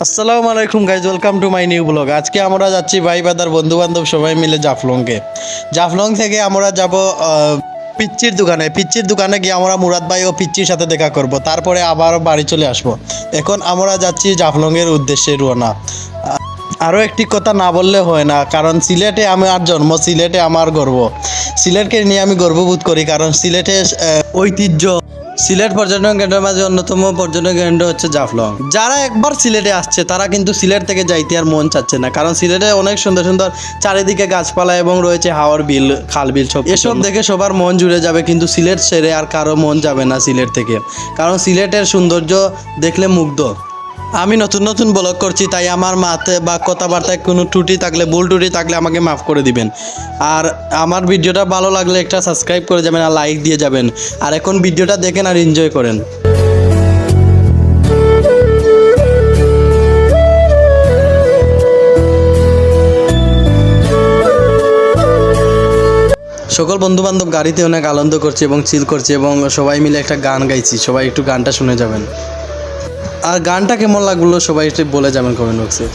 আসসালামু আলাইকুম guys, welcome to my new blog. আজকে আমরা যাচ্ছি ভাই বাদার বন্ধু বান্ধব সবাই মিলে জাফলং থেকে আমরা যাব পিচ্চির দোকানে গিয়ে আমরা মুরাদ ভাই ও পিচ্চির সাথে দেখা করব, তারপরে আবার বাড়ি চলে আসব। এখন আমরা যাচ্ছি জাফলংয়ের উদ্দেশ্যে রওনা। আরও একটি কথা না বললে হয় না, কারণ সিলেটে আমার জন্ম, সিলেটে আমার গর্ব। সিলেটকে নিয়ে আমি গর্ববোধ করি, কারণ সিলেটের ঐতিহ্য। সিলেট পর্যটন কেন্দ্রের মাঝে অন্যতম পর্যটন কেন্দ্র হচ্ছে জাফলং। যারা একবার সিলেটে আসছে তারা কিন্তু সিলেট থেকে যাইতে আর মন চাচ্ছে না, কারণ সিলেটে অনেক সুন্দর সুন্দর চারিদিকে গাছপালা এবং রয়েছে হাওর বিল, খাল বিল, সব এসব দেখে সবার মন জুড়ে যাবে। কিন্তু সিলেট ছেড়ে আর কারো মন যাবে না সিলেট থেকে, কারণ সিলেটের সৌন্দর্য দেখলে মুগ্ধ। আমি নতুন নতুন ব্লগ করছি, তাই আমার মাতে বা কথাবার্তায় কোনো ত্রুটি থাকলে, ভুল ত্রুটি থাকলে আমাকে মাফ করে দিবেন। আর আমার ভিডিওটা ভালো লাগলে একটা সাবস্ক্রাইব করে যাবেন আর লাইক দিয়ে যাবেন। আর এখন ভিডিওটা দেখেন আর এনজয় করেন। সকল বন্ধু বান্ধব গাড়িতে অনেক আনন্দ করছে এবং চিল করছে, এবং সবাই মিলে একটা গান গাইছি। সবাই একটু গানটা শুনে যাবেন। আর গানটা কেমন লাগলো সবাই একটু বলে যাবেন কমেন্ট বক্সে।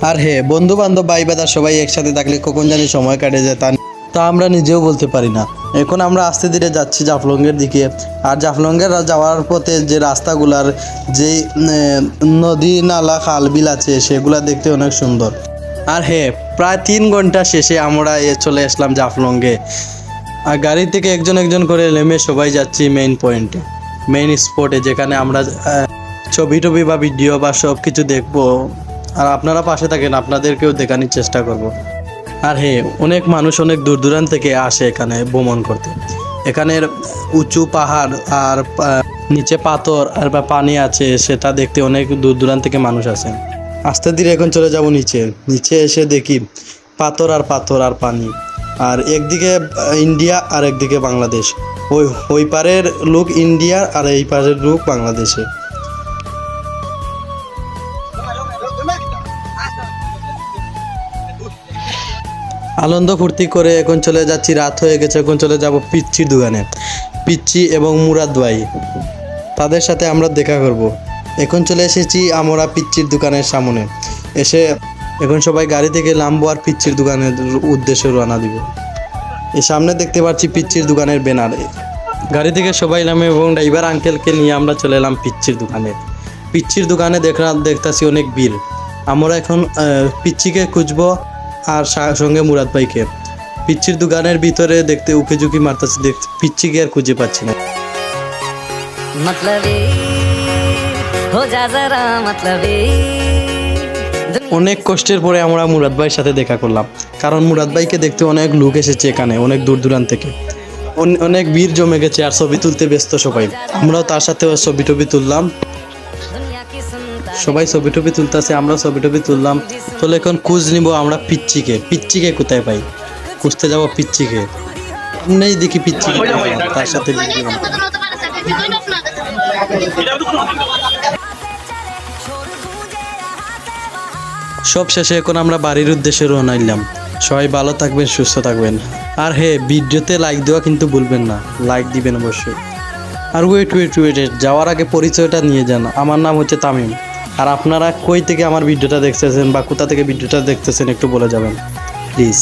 আর হে, বন্ধু বান্ধব ভাই বাদার সবাই একসাথে থাকলে কখন জানি সময় কাটে যায় তা আমরা নিজেও বলতে পারি না। এখন আমরা আস্তে ধীরে যাচ্ছি জাফলংয়ের দিকে। আর জাফলংয়ের যাওয়ার পথে যে রাস্তাগুলার যে নদী নালা খাল বিল আছে সেগুলা দেখতে অনেক সুন্দর। আর হ্যাঁ, প্রায় 3 ঘন্টা শেষে আমরা চলে আসলাম জাফলংয়ে। আর গাড়ি থেকে একজন একজন করে নেমে সবাই যাচ্ছি মেইন পয়েন্টে, মেইন স্পটে, যেখানে আমরা ছবি টবি বা ভিডিও বা সব কিছু দেখবো। আর আপনারা পাশে থাকেন, আপনাদেরকেও দেখানোর চেষ্টা করব। আর হ্যাঁ, অনেক মানুষ অনেক দূর দূরান্ত থেকে আসে এখানে ভ্রমণ করতে। এখানের উঁচু পাহাড় আর নিচে পাথর আর বা পানি আছে, সেটা দেখতে অনেক দূর দূরান্ত থেকে মানুষ আসে। আস্তে ধীরে এখন চলে যাব নিচে এসে দেখি পাথর আর পানি। আর একদিকে ইন্ডিয়া আর একদিকে বাংলাদেশ। ওই পারের লোক ইন্ডিয়া আর এই পারের লোক বাংলাদেশে। আনন্দ ফুর্তি করে এখন চলে যাচ্ছি, রাত হয়ে গেছে। এখন চলে যাব পিচ্চির দোকানে। পিচ্চি এবং মুরাদ ভাই, তাদের সাথে আমরা দেখা করব। এখন চলে এসেছি আমরা পিচ্চির দোকানের সামনে। এসে এখন সবাই গাড়ি থেকে নামবো আর পিচ্চির দোকানের উদ্দেশ্যে রওনা দিব। এই সামনে দেখতে পাচ্ছি পিচ্চির দোকানের ব্যানার। গাড়ি থেকে সবাই নামে এবং ড্রাইভার আঙ্কেলকে নিয়ে আমরা চলে এলাম পিচ্চির দোকানে দেখতেছি অনেক ভিড়। আমরা এখন পিচ্চিকে খুঁজবো আর সঙ্গে মুরাদ ভাইকে। পিচ্চির দোকানের ভিতরে দেখতে উকি ঝুঁকি মারতেছি, দেখতে পিচ্চিকে আর খুঁজে পাচ্ছি না। অনেক কষ্টের পরে আমরা মুরাদ ভাইয়ের সাথে দেখা করলাম, কারণ মুরাদ ভাইকে দেখতে অনেক লোক এসেছে এখানে, অনেক দূর দূরান্ত থেকে। অনেক ভিড় জমে গেছে আর ছবি তুলতে ব্যস্ত সবাই। আমরাও তার সাথে ছবি টবি তুললাম। সবাই ছবি টবি তুলতেছে, আমরা ছবি টবি তুললাম। তাহলে এখন খোঁজ নিব আমরা পিচ্চিকে কোথায় পাই। খুঁজতে যাবো পিচ্চিকে, নেই দেখি পিচ্চিকে, তার সাথে সব শেষে এখন আমরা বাড়ির উদ্দেশ্যে রওনা দিলাম। সবাই ভালো থাকবেন, সুস্থ থাকবেন। আর হ্যাঁ, ভিডিওতে লাইক দেওয়া কিন্তু ভুলবেন না, লাইক দিবেন অবশ্যই। আর ওয়েট যাওয়ার আগে পরিচয়টা নিয়ে যান। আমার নাম হচ্ছে তামিম। আর আপনারা কই থেকে আমার ভিডিওটা দেখতেছেন বা কোথা থেকে ভিডিওটা দেখতেছেন একটু বলে যাবেন প্লিজ।